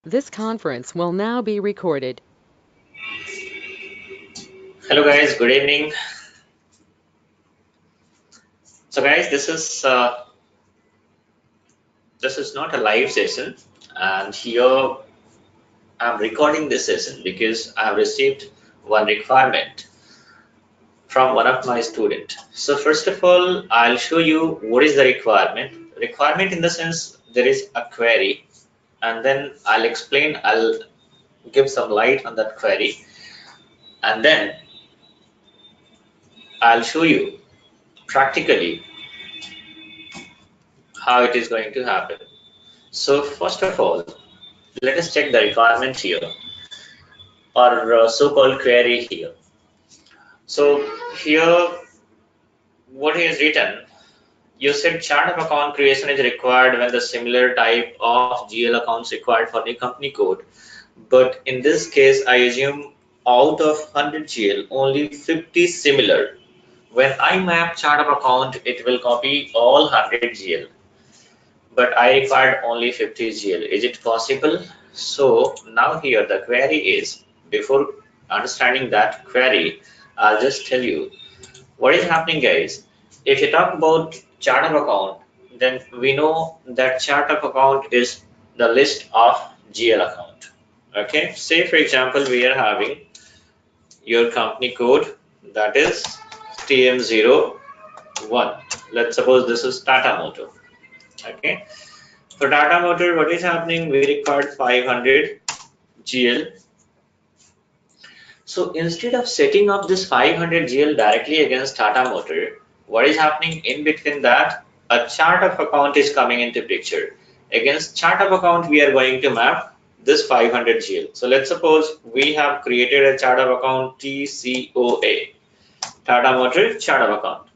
This conference will now be recorded. Hello guys, good evening. So guys, this is not a live session, and here I'm recording this session because I have received one requirement from one of my student. So first of all, I'll show you what is the requirement. Requirement in the sense there is a query, and then I'll give some light on that query, and then I'll show you practically how it is going to happen. So first of all, let us check the requirement here, or so-called query here. So here, what is written? You said chart of account creation is required when the similar type of GL accounts required for the company code. But in this case, I assume out of 100 GL, only 50 similar. When I map chart of account, it will copy all 100 GL. But I required only 50 GL. Is it possible? So now here the query is, before understanding that query, I'll just tell you what is happening, guys. If you talk about chart of account, then we know that chart of account is the list of GL account. Okay, say for example, we are having your company code, that is TM01. Let's suppose this is Tata Motor. Okay, for Tata Motor, what is happening? We required 500 GL. So instead of setting up this 500 GL directly against Tata Motor, what is happening in between that? A chart of account is coming into picture. Against chart of account, we are going to map this 500 GL. So let's suppose we have created a chart of account TCOA, Tata Motor chart of account.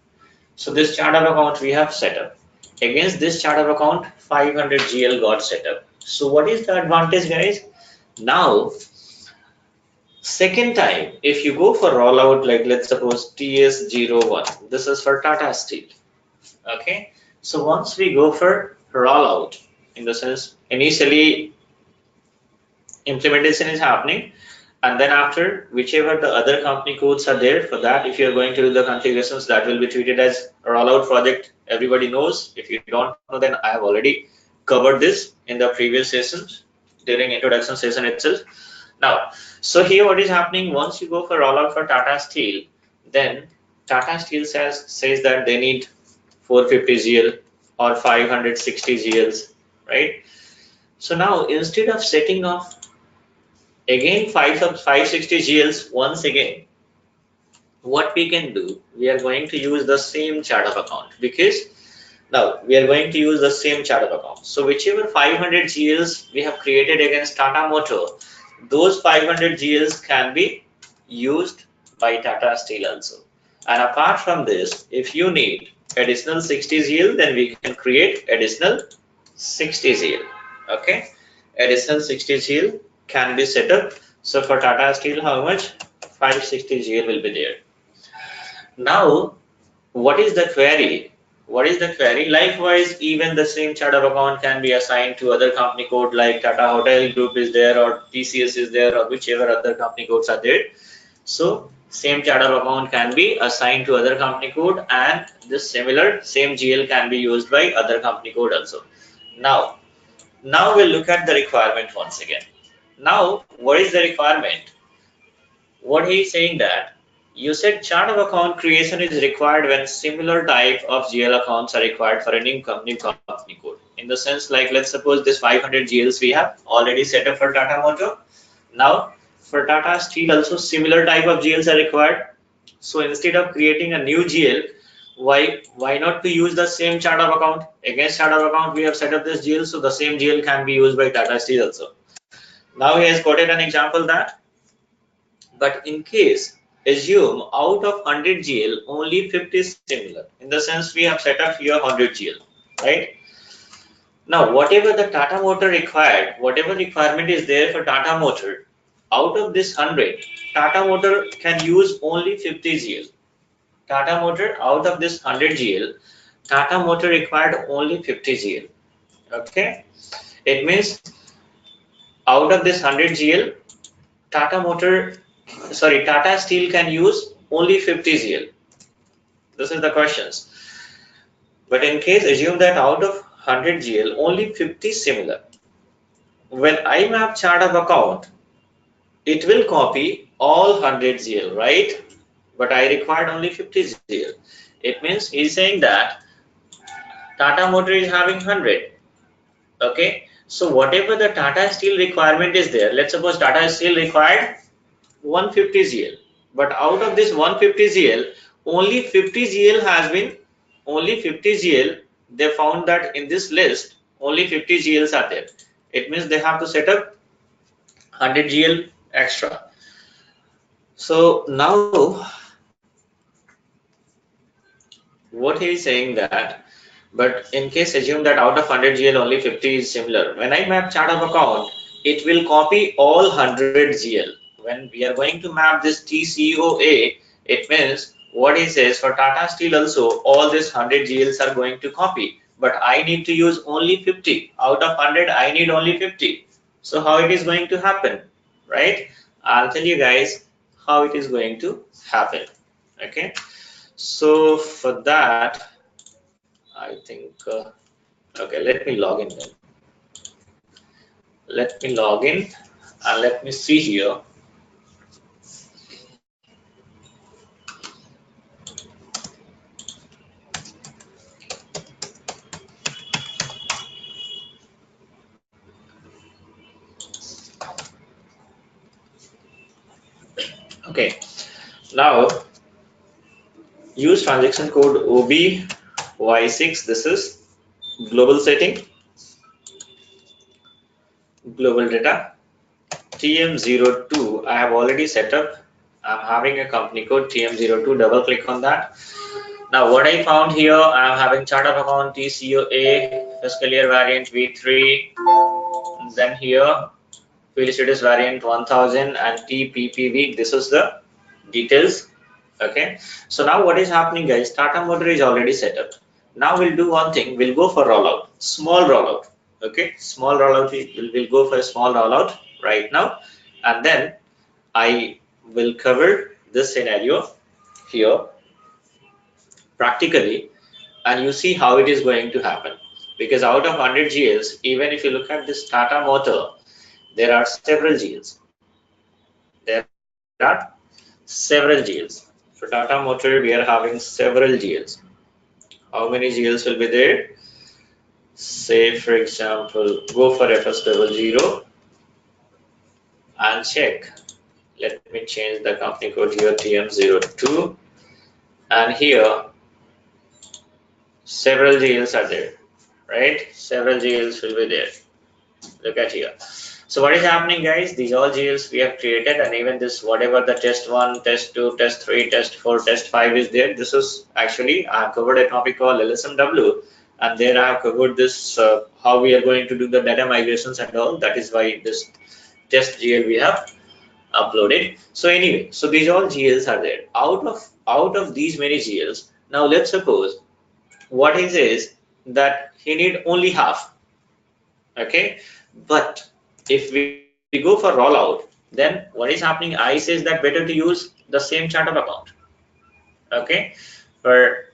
So this chart of account we have set up. Against this chart of account, 500 GL got set up. So what is the advantage, guys? Now, second time, if you go for rollout, like let's suppose TS01, this is for Tata Steel. Okay. So once we go for rollout, in the sense initially implementation is happening, and then after whichever the other company codes are there, for that if you're going to do the configurations, that will be treated as a rollout project. Everybody knows. If you don't know, then I have already covered this in the previous sessions during introduction session itself. Now, so here what is happening, once you go for rollout for Tata Steel, then Tata Steel says that they need 450 GL or 560 GLs, right? So now instead of setting off again 560 GLs once again, what we can do, we are going to use the same chart of account, because now we are going to use the same chart of account. So whichever 500 GLs we have created against Tata Motor, those 500 GLs can be used by Tata Steel also. And apart from this, if you need additional 60 GL, then we can create additional 60 GL. Okay, additional 60 GL can be set up. So for Tata Steel, how much? 560 GL will be there. Now, what is the query? What is the query? Likewise, even the same chart of account can be assigned to other company code, like Tata Hotel Group is there, or TCS is there, or whichever other company codes are there. So same chart of account can be assigned to other company code, and this similar same GL can be used by other company code also. Now we'll look at the requirement once again. Now, what is the requirement? What he's saying that you said chart of account creation is required when similar type of GL accounts are required for a new company code. In the sense, like let's suppose this 500 GLs we have already set up for Tata Motor. Now for Tata Steel also similar type of GLs are required. So instead of creating a new GL, why not to use the same chart of account? Against chart of account we have set up this GL, so the same GL can be used by Tata Steel also. Now he has quoted an example that, but in case, assume out of 100 GL, only 50 is similar. In the sense we have set up here 100 GL, right? Now, whatever the Tata Motor required, whatever requirement is there for Tata Motor, out of this 100, Tata Motor can use only 50 GL. Tata Motor, out of this 100 GL, Tata Motor required only 50 GL. Okay? It means out of this 100 GL, Tata Steel can use only 50 GL. This is the questions. But in case assume that out of 100 GL, only 50 similar. When I map chart of account, it will copy all 100 GL, right? But I required only 50 GL. It means he's saying that Tata Motor is having 100. Okay, so whatever the Tata Steel requirement is there, let's suppose Tata Steel required 150 GL, but out of this 150 GL, only 50 GL has been, only 50 GL, they found that in this list, only 50 GLs are there. It means they have to set up 100 GL extra. So now, what he is saying that, but in case assume that out of 100 GL only 50 is similar. When I map chart of account, it will copy all 100 GL. When we are going to map this TCOA, it means what he says for Tata Steel also all these 100 GLs are going to copy. But I need to use only 50. Out of 100, I need only 50. So how it is going to happen, right? I'll tell you guys how it is going to happen. Okay. So for that, I think, okay, let me log in then. Let me log in and let me see here. Okay, now use transaction code OBY6. This is global setting, global data. TM02, I have already set up. I'm having a company code TM02. Double click on that. Now what I found here, I'm having chart of account TCOA, fiscal year variant V3. Then here field status variant 1000 and TPPV. This is the details. Okay, so now what is happening, guys? Tata Motor is already set up. Now we'll do one thing. We'll go for rollout, small rollout. Okay, small rollout. We'll go for a small rollout right now, and then I will cover this scenario here practically, and you see how it is going to happen. Because out of 100 GLs, even if you look at this Tata Motor, there are several GLs. There are several GLs. For Tata Motor, we are having several GLs. How many GLs will be there? Say, for example, go for FS00 and check. Let me change the company code here, TM02. And here, several GLs are there, right? Several GLs will be there. Look at here. So what is happening, guys? These all GLs we have created, and even this whatever the test 1, test 2, test 3, test 4, test 5 is there. This is actually I have covered a topic called LSMW, and there I have covered this how we are going to do the data migrations and all. That is why this test GL we have uploaded. So anyway, so these all GLs are there. Out of these many GLs, now let's suppose what he says that he need only half. Okay, but if we go for rollout, then what is happening? I says that better to use the same chart of account. Okay, for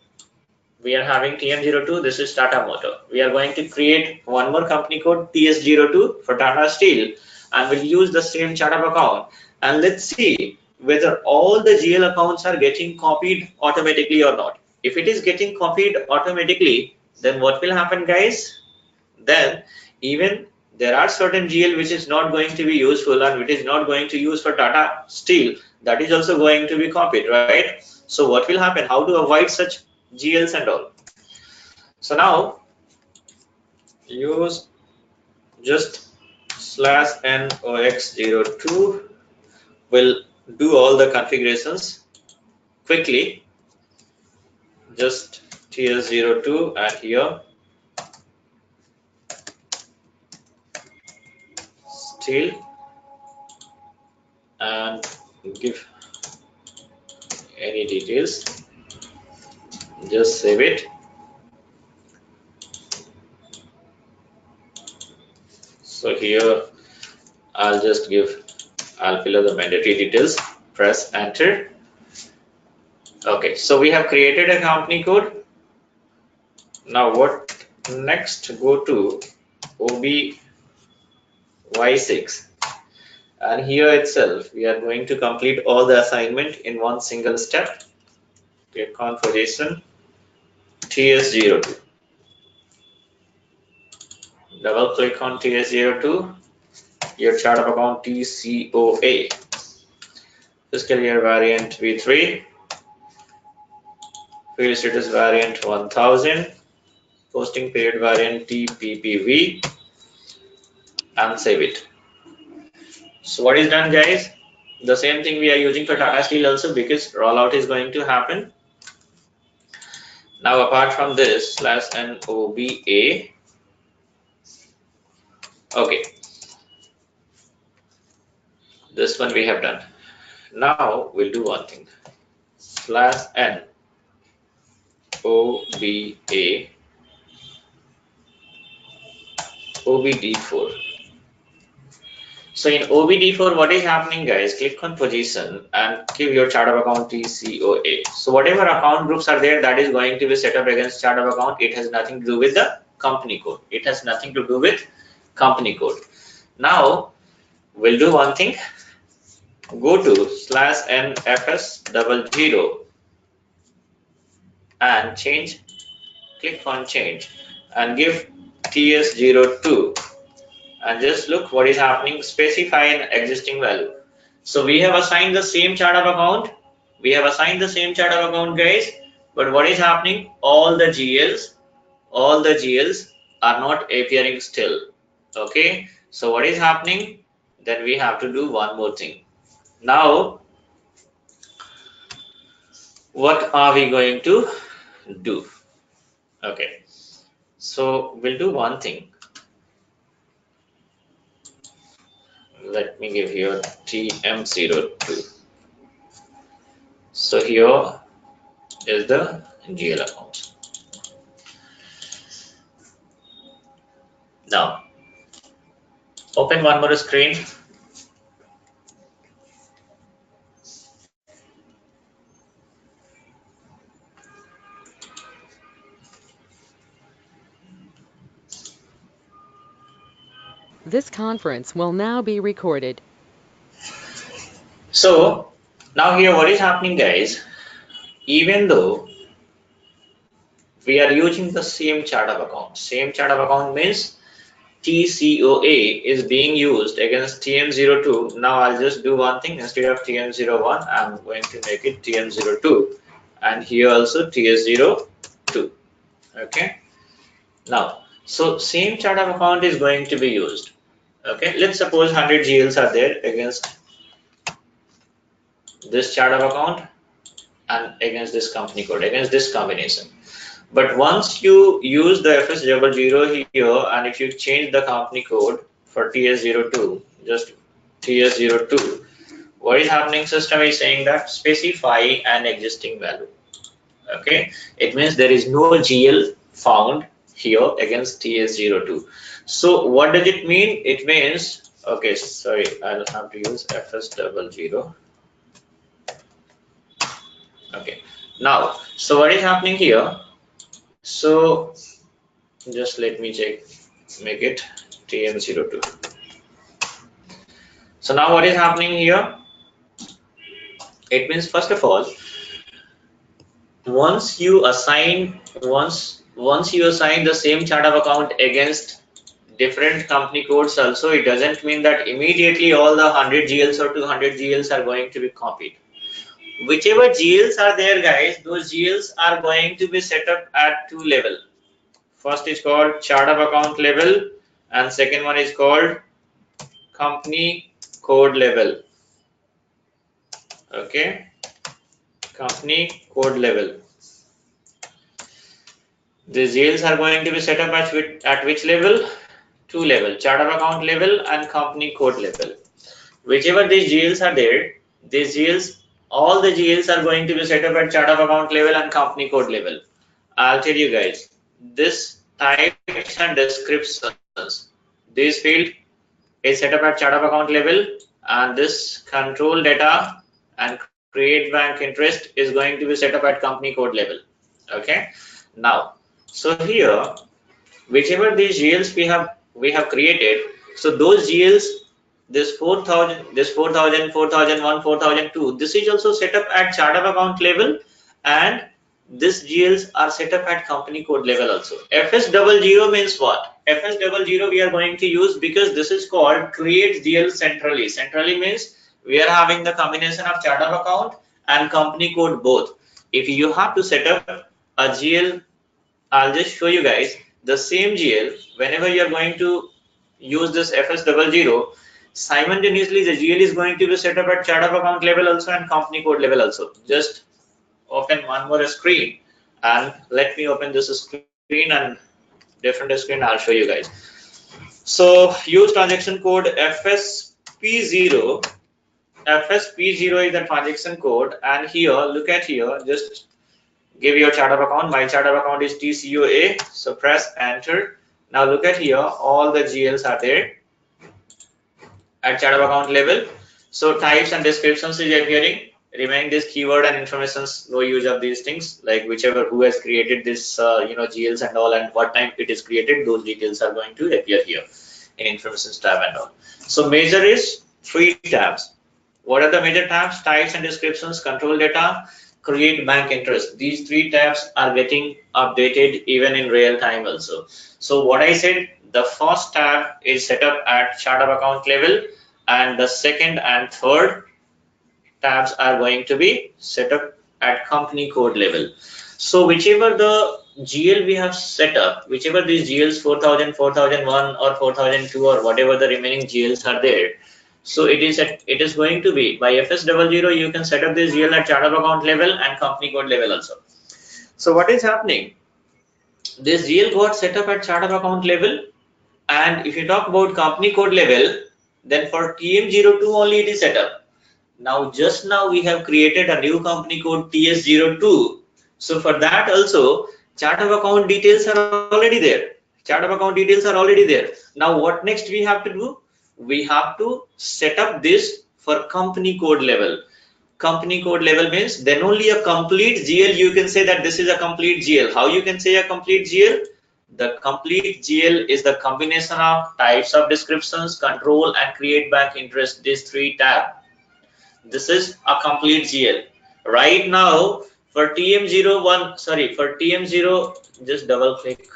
we are having TM02, this is Tata Motor. We are going to create one more company code TS02 for Tata Steel, and we'll use the same chart of account, and let's see whether all the GL accounts are getting copied automatically or not. If it is getting copied automatically, then what will happen, guys? Then even there are certain GL which is not going to be useful and which is not going to use for Tata Steel, that is also going to be copied, right? So what will happen? How to avoid such GLs and all? So now use just /NOX02 will do all the configurations quickly. Just TS02 and here Steel and give any details, just save it. So here I'll fill out the mandatory details, press enter. Okay, so we have created a company code. Now what next? Go to OBY6, and here itself we are going to complete all the assignment in one single step. Click on position TS02. Double click on TS02, your chart of account TCOA, fiscal year variant V3, field status variant 1000, posting period variant TPPV, and save it. So what is done, guys? The same thing we are using for Tata Steel also, because rollout is going to happen. Now apart from this, /NOBA, okay, this one we have done. Now we'll do one thing, /NOBA OBD4. So in OBD4, what is happening, guys? Click on position and give your chart of account TCOA. So whatever account groups are there, that is going to be set up against chart of account. It has nothing to do with the company code. It has nothing to do with company code. Now we'll do one thing. Go to /NFS00 and change. Click on change and give TS02. And just look what is happening. Specify an existing value. So we have assigned the same chart of account. We have assigned the same chart of account, guys. But what is happening? All the GLs are not appearing still. Okay. So what is happening? Then we have to do one more thing. Now, what are we going to do? Okay. So we'll do one thing. Let me give here TM02. So here is the GL account. Now open one more screen. This conference will now be recorded. So now here what is happening, guys? Even though we are using the same chart of account means TCOA is being used against TM02. Now I'll just do one thing. Instead of TM01, I'm going to make it TM02, and here also TS02. Okay. Now, so same chart of account is going to be used. Okay. Let's suppose 100 GLs are there against this chart of account and against this company code, against this combination. But once you use the FS00 here, and if you change the company code for TS02, just TS02, what is happening? System is saying that specify an existing value. Okay, it means there is no GL found here against TS02. So what does it mean? It means, okay, sorry, I'll have to use FS00. Okay, now, so what is happening here? So just let me check, make it TM02. So now what is happening here? It means, first of all, once you assign the same chart of account against different company codes also, it doesn't mean that immediately all the 100 GLs or 200 GLs are going to be copied. Whichever GLs are there, guys, those GLs are going to be set up at two levels. First is called chart of account level, and second one is called company code level. Okay, company code level. The GLs are going to be set up at which level? Two level, chart of account level and company code level. Whichever these GLs are there, all the GLs are going to be set up at chart of account level and company code level. I'll tell you guys, this types and descriptions, this field is set up at chart of account level, and this control data and create bank interest is going to be set up at company code level. Okay. Now, so here, whichever these GLs we have created, so those GLs, this 4000, this 4000, 4001, 4002, this is also set up at chart of account level, and these GLs are set up at company code level also. FS00 means what? FS00 we are going to use because this is called create GL centrally. Centrally means we are having the combination of chart of account and company code both. If you have to set up a GL, I'll just show you guys the same GL. Whenever you are going to use this FS00, simultaneously the GL is going to be set up at chart of account level also and company code level also. Just open one more screen and let me open this screen and different screen. I'll show you guys. So use transaction code FSP0. FSP0 is the transaction code, and here look at here, just give your chart of account. My chart of account is TCOA, so press enter. Now look at here, all the GLs are there at chart of account level. So types and descriptions is appearing. Remain this keyword and informations, no use of these things, like whichever who has created this GLs and all, and what time it is created, those details are going to appear here in informations tab and all. So major is 3 tabs. What are the major tabs? Types and descriptions, control data, create bank interest. These 3 tabs are getting updated even in real time also. So what I said, the first tab is set up at chart of account level, and the second and third tabs are going to be set up at company code level. So whichever the GL we have set up, whichever these GLs 4000, 4001 or 4002 or whatever the remaining GLs are there, so it is going to be by FS00, you can set up this GL at chart of account level and company code level also. So what is happening? This GL got set up at chart of account level, and if you talk about company code level, then for TM02 only it is set up. Now just now we have created a new company code TS02. So for that also chart of account details are already there. Chart of account details are already there. Now what next we have to do? We have to set up this for company code level. Company code level means then only a complete GL you can say that this is a complete GL. How you can say a complete GL? The complete GL is the combination of types of descriptions, control and create bank interest, these 3 tabs. This is a complete GL. Right now for TM01, sorry, for TM0, just double click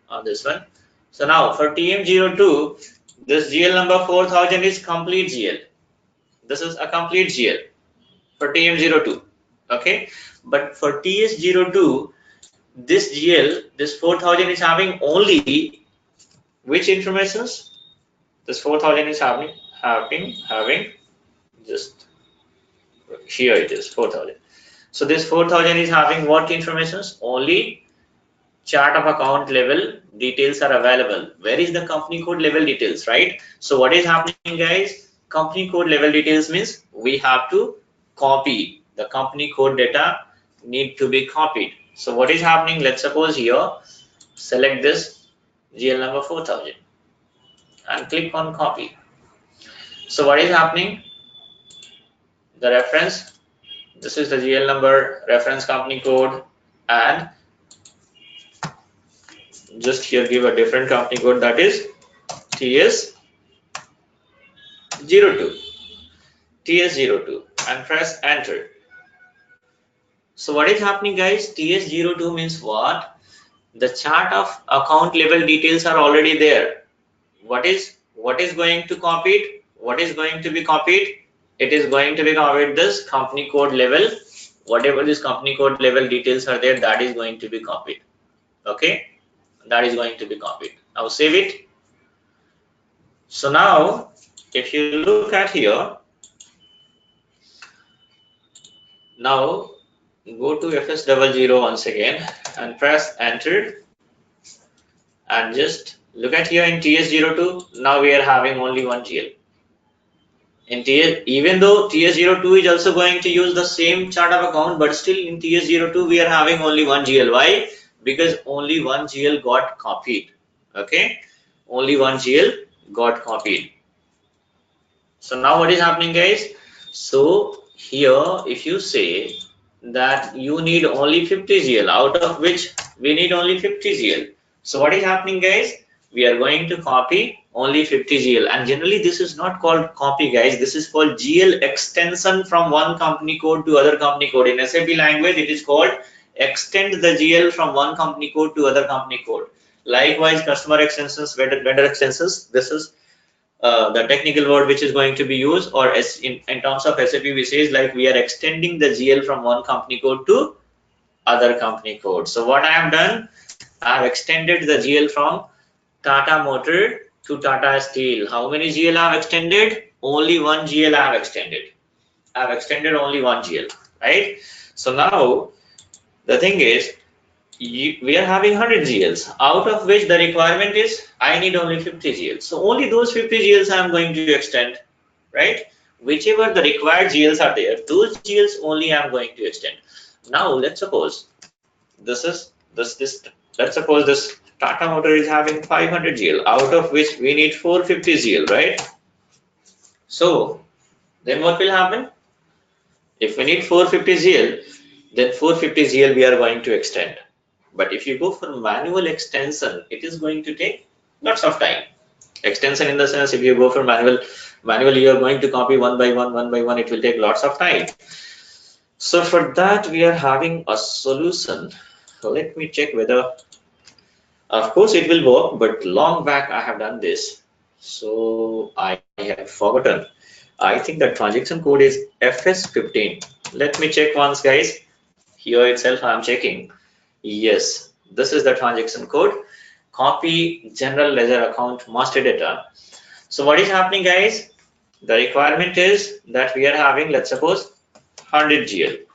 on this one. So now for TM02, this GL number 4000 is complete GL. This is a complete GL for TM02. Okay, but for TS02, this GL, this 4000 is having only which informations? This 4000 is having just here it is 4000. So this 4000 is having what informations? Only chart of account level details are available. Where is the company code level details, right? So what is happening, guys? Company code level details means we have to copy the company code data, need to be copied. So what is happening? Let's suppose here, select this GL number 4000 and click on copy. So what is happening? The reference, this is the GL number, reference company code, and just here give a different company code, that is TS02, and press enter. So what is happening, guys? TS02 means what? The chart of account level details are already there. What is going to copy it? What is going to be copied? It is going to be copied this company code level. Whatever this company code level details are there, that is going to be copied. Okay, that is going to be copied. Now save it. So now if you look at here, now go to FS00 once again and press enter, and just look at here in TS02. Now we are having only one GL. In TS, even though TS02 is also going to use the same chart of account, but still in TS02 we are having only one GL. Why? Because only one GL got copied. Okay, only one GL got copied. So now what is happening, guys? So here, if you say that you need only 50 GL, out of which we need only 50 GL. So what is happening, guys? We are going to copy only 50 GL, and generally this is not called copy, guys. This is called GL extension from one company code to other company code. In SAP language, it is called extend the GL from one company code to other company code. Likewise, customer extensions, vendor extensions. This is the technical word which is going to be used, or as in terms of SAP, we say is like we are extending the GL from one company code to other company code. So what I have done, I have extended the GL from Tata Motor to Tata Steel. How many GL I have extended? Only one GL I have extended. I have extended only one GL, right? So now the thing is, we are having 100 GLs, out of which the requirement is I need only 50 GLs. So only those 50 GLs I am going to extend, right? Whichever the required GLs are there, those GLs only I am going to extend. Now let's suppose let's suppose this Tata Motor is having 500 GL, out of which we need 450 GL, right? So then what will happen? If we need 450 GL, then 450 GL we are going to extend. But if you go for manual extension, it is going to take lots of time. Extension in the sense, if you go for manually you are going to copy one by one, it will take lots of time. So for that we are having a solution. So let me check whether, of course it will work, but long back I have done this. So I have forgotten. I think the transaction code is FS15. Let me check once, guys. Here itself I am checking. Yes, this is the transaction code. Copy general ledger account master data. So what is happening, guys? The requirement is that we are having, let's suppose, 100 GL,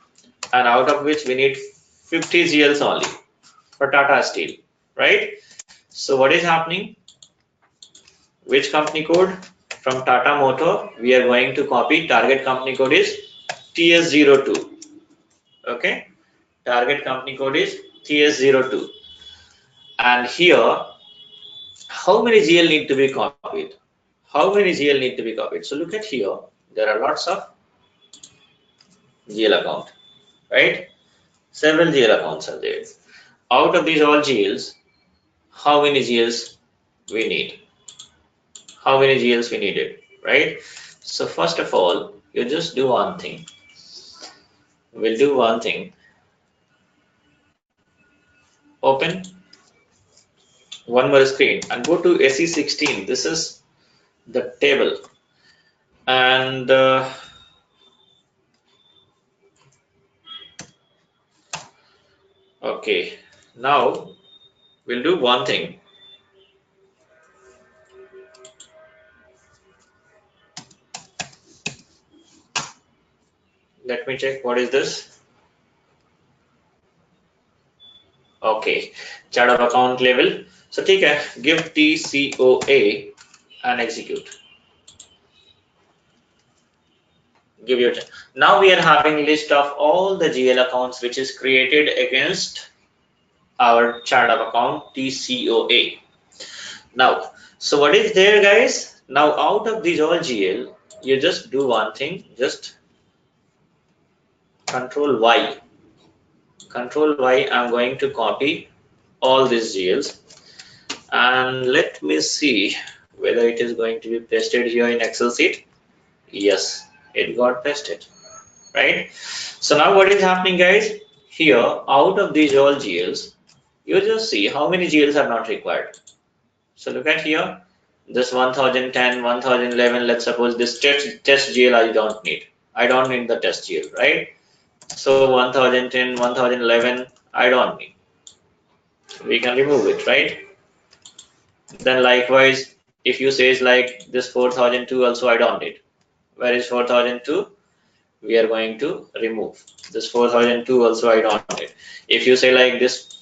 and out of which we need 50 GLs only for Tata Steel, right? So what is happening? Which company code? From Tata Motor, we are going to copy. Target company code is TS02. Okay, target company code is TS02. And here, how many GL need to be copied? How many GL need to be copied? So look at here, there are lots of GL account, right? Several GL accounts are there. Out of these all GLs, how many GLs we need? How many GLs we needed, right? So first of all, you just do one thing. We'll do one thing. Open one more screen and go to SE16. This is the table, and okay, now we'll do one thing. Let me check what is this. Okay, chart of account level. So ठीक है, give TCOA and execute. Give your now we are having list of all the GL accounts which is created against our chart of account TCOA. Now, so what is there, guys? Now out of these all GL, you just do one thing, just control Y. Control Y, I'm going to copy all these GLs, and let me see whether it is going to be pasted here in Excel sheet. Yes, it got pasted, right? So now what is happening, guys? Here, out of these all GLs, you just see how many GLs are not required. So look at here, this 1010, 1011, let's suppose this test GL I don't need. I don't need the test GL, right? So 1010, 1011, I don't need. We can remove it, right? Then likewise, if you say like this 4002 also I don't need. Where is 4002? We are going to remove. This 4002 also I don't need. If you say like this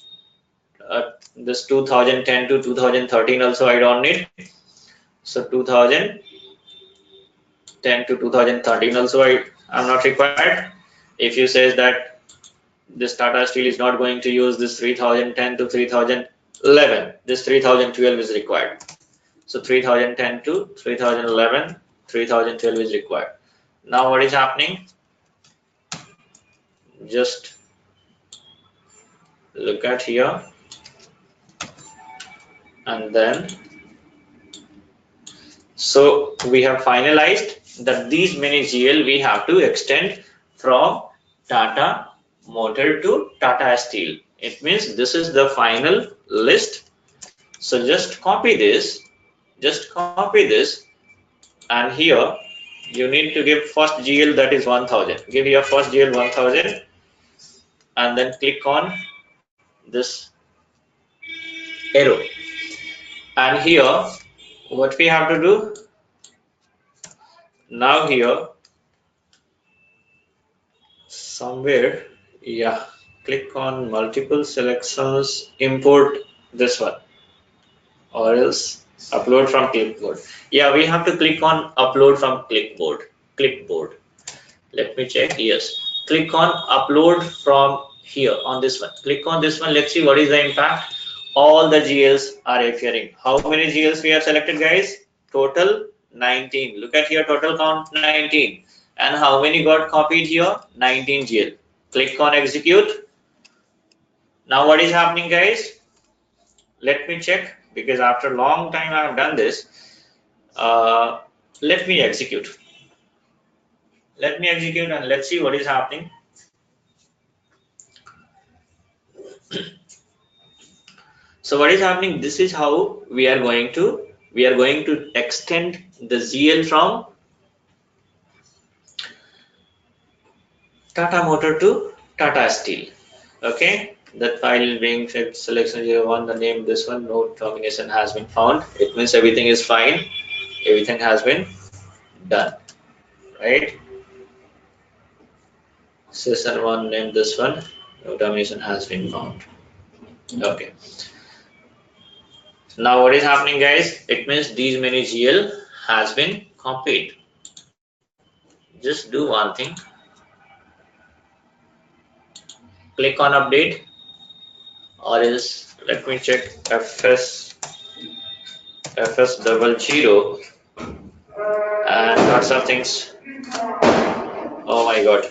2010 to 2013 also I don't need. So 2010 to 2013 also I'm not required. If you say that this Tata Steel is not going to use this 3010 to 3011, this 3012 is required. So 3010 to 3011 3012 is required. Now what is happening? Just look at here, and then so we have finalized that these many GL we have to extend from Tata Motor to Tata Steel. It means this is the final list. So just copy this, and here you need to give first GL, that is 1000. Give here first GL 1000, and then click on this arrow. And here what we have to do now, here somewhere, yeah, click on multiple selections, import this one, or else upload from clipboard. Yeah, we have to click on upload from clipboard. Let me check. Yes, click on upload from here on this one. Click on this one. Let's see what is the impact. All the GLs are appearing. How many GLs we have selected, guys? Total 19. Look at here, total count 19. And how many got copied here? 19 GL. Click on execute. Now what is happening, guys? Let me check, because after a long time I have done this. Uh, let me execute. And let's see what is happening. So what is happening? This is how we are going to extend the GL from Tata Motor to Tata Steel. Okay, that file being selection 01, the name this one, no termination has been found. It means everything is fine, everything has been done, right? Session 1, name this one, no termination has been found. Okay, now what is happening, guys? It means these many GL has been copied. Just do one thing, click on update, or else let me check FS00 and lots of things. Oh my god.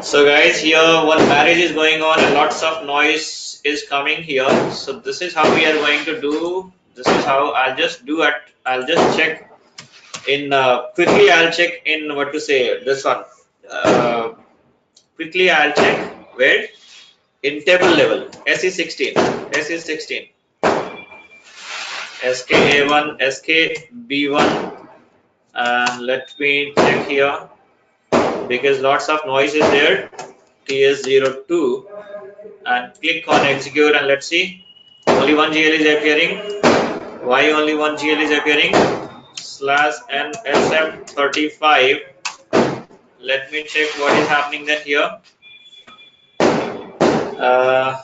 So guys, here one marriage is going on and lots of noise is coming here. So this is how we are going to do. This is how I'll just do it. I'll just check in quickly. I'll check in what to say this one. Quickly I'll check where in table level. SE16, SE16, SKA1, SKB1, and let me check here, because lots of noise is there. TS02, and click on execute, and let's see, only one GL is appearing. Why only one GL is appearing? /NSM35. Let me check what is happening then here. Uh,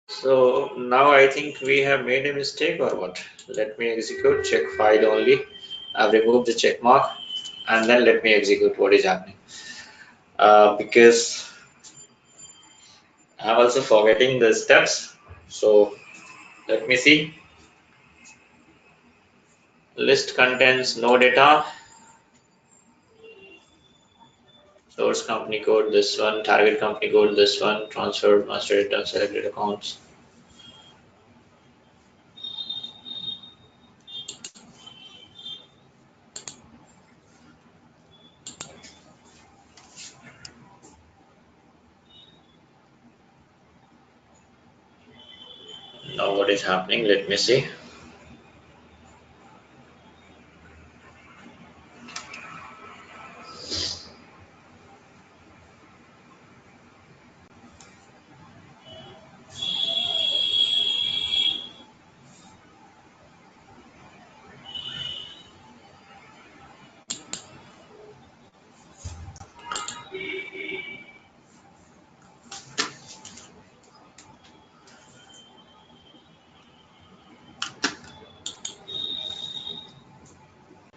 so now I think we have made a mistake or what? Let me execute, check file only. I've removed the check mark, and then let me execute what is happening. Because I'm also forgetting the steps. So let me see. List contains no data. Source company code this one, target company code this one, transferred master data, selected accounts. Now what is happening? Let me see.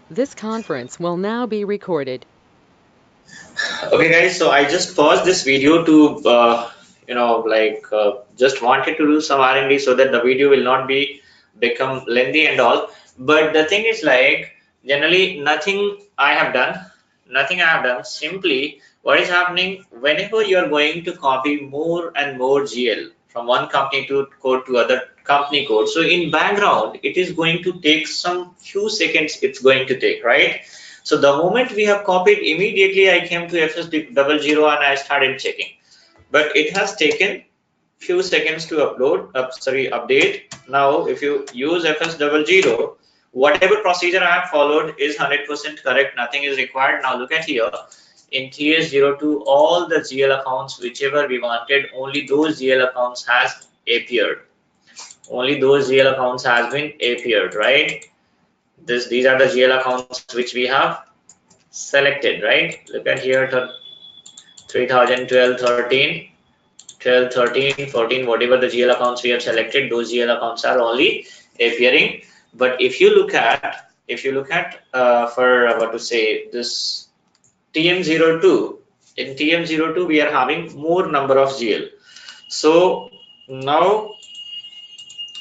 This conference will now be recorded. Okay, guys, so I just paused this video to, just wanted to do some R&D so that the video will not be become lengthy and all. But the thing is like, generally nothing I have done. Simply, what is happening whenever you are going to copy more and more GL from one company to code to other company code. So in background, it is going to take some few seconds. It's going to take, right? So the moment we have copied, immediately I came to FS00 and I started checking. But it has taken few seconds to update. Now, if you use FS00, whatever procedure I have followed is 100% correct. Nothing is required. Now look at here. In TS02, all the GL accounts, whichever we wanted, only those GL accounts has appeared. Only those GL accounts has been appeared, right? These are the GL accounts which we have selected, right? Look at here, 3012, 13, 12, 13, 14, whatever the GL accounts we have selected, those GL accounts are only appearing. But if you look at, for what to say, this TM02, in TM02 we are having more number of GL. So now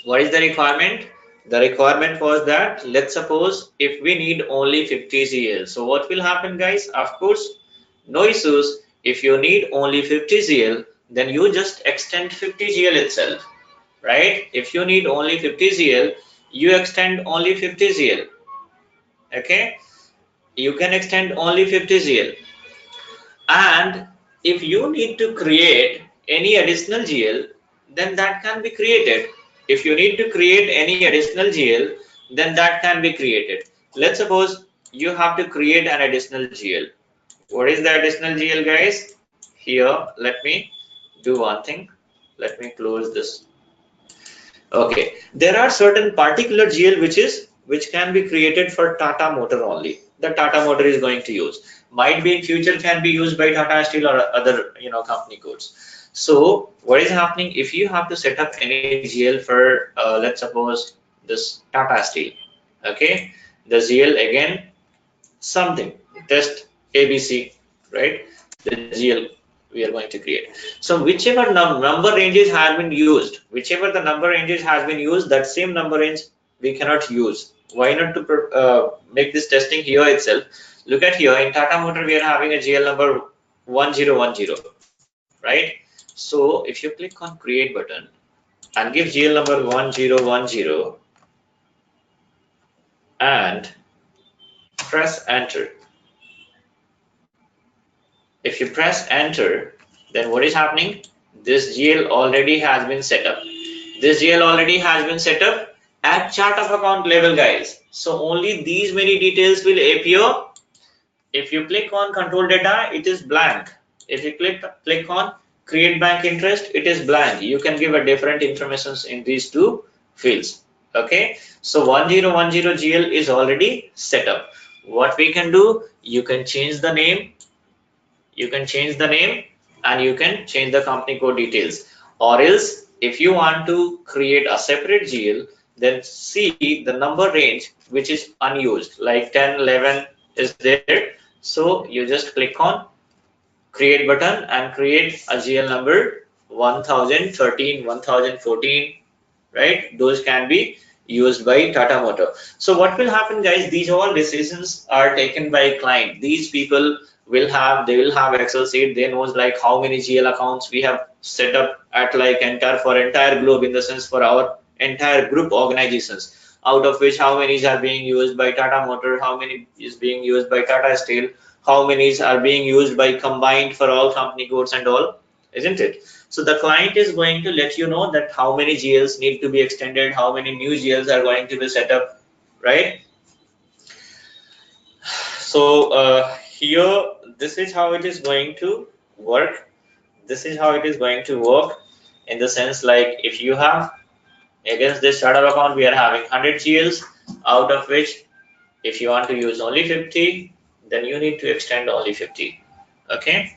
what is the requirement? The requirement was that, let's suppose if we need only 50 GL. So what will happen, guys? Of course, no issues. If you need only 50 GL, then you just extend 50 GL itself, right? If you need only 50 GL, you extend only 50 GL. Okay, you can extend only 50 GL. And if you need to create any additional GL, then that can be created. If you need to create any additional GL, then that can be created. Let's suppose you have to create an additional GL. What is the additional GL, guys? Here, let me do one thing. Let me close this. Okay, there are certain particular GL which can be created for Tata Motor only. The Tata Motor is going to use. Might be in future can be used by Tata Steel or other company codes. So what is happening if you have to set up any GL for let's suppose this Tata Steel. Okay, the GL again something test ABC, right? The GL we are going to create. So whichever number ranges have been used, whichever the number ranges has been used, that same number range we cannot use. Why not to make this testing here itself? Look at here in Tata Motor we are having a GL number 1010, right? So if you click on create button and give GL number 1010 and press enter. If you press enter, then what is happening? This GL already has been set up. This GL already has been set up at chart of account level, guys. So only these many details will appear. If you click on control data, it is blank. If you click on create bank interest, it is blank. You can give a different informations in these two fields. Okay, so 1010 GL is already set up. What we can do, you can change the name, and you can change the company code details. Or else if you want to create a separate GL, then see the number range which is unused, like 10, 11 is there. So you just click on create button and create a GL number 1013, 1014, right? Those can be used by Tata Motor. So what will happen, guys? These all decisions are taken by client. These people will have Excel sheet. They knows like how many GL accounts we have set up at like entire globe, in the sense for our entire group organizations, out of which how many are being used by Tata Motor, how many is being used by Tata Steel, how many are being used by combined for all company codes and all. isn't it? So the client is going to let you know that how many GLs need to be extended, how many new GLs are going to be set up, right? So here, this is how it is going to work. This is how it is going to work in the sense like if you have against this startup account, we are having 100 GLs, out of which if you want to use only 50, then you need to extend only 50. Okay,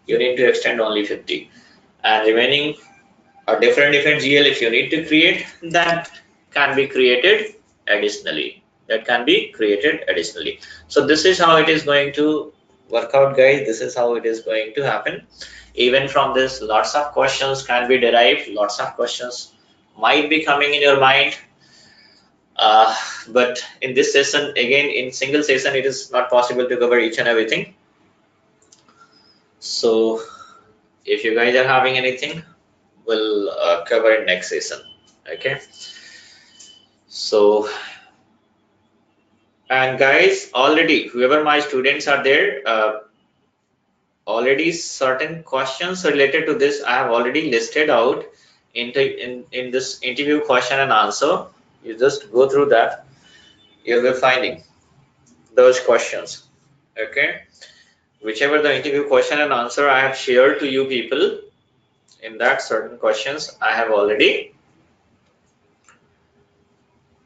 you need to extend only 50, and remaining a different GL if you need to create, that can be created additionally. That can be created additionally. So this is how it is going to work out, guys. This is how it is going to happen. Even from this, lots of questions can be derived. Lots of questions might be coming in your mind. But in this session, again, in single session, it is not possible to cover each and everything. So if you guys are having anything, we'll cover it next session. Okay. So, and guys, already whoever my students are there, already certain questions related to this I have already listed out in this interview question and answer. You just go through that, you'll be finding those questions. Okay, whichever the interview question and answer I have shared to you people, in that certain questions I have already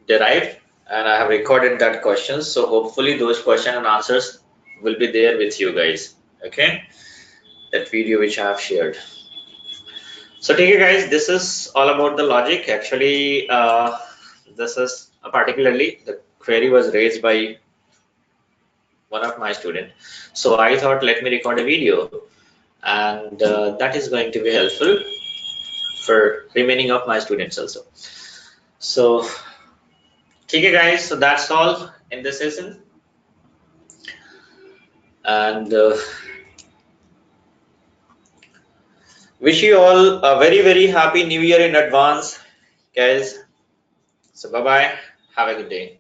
derived and I have recorded that questions. So hopefully those question and answers will be there with you guys. Okay, that video which I have shared. So take it, guys, this is all about the logic. Actually, this is particularly the query was raised by one of my students. So I thought let me record a video, and that is going to be helpful for remaining of my students also. So take it, guys. So that's all in this session, and wish you all a very happy new year in advance, guys. So bye bye, have a good day.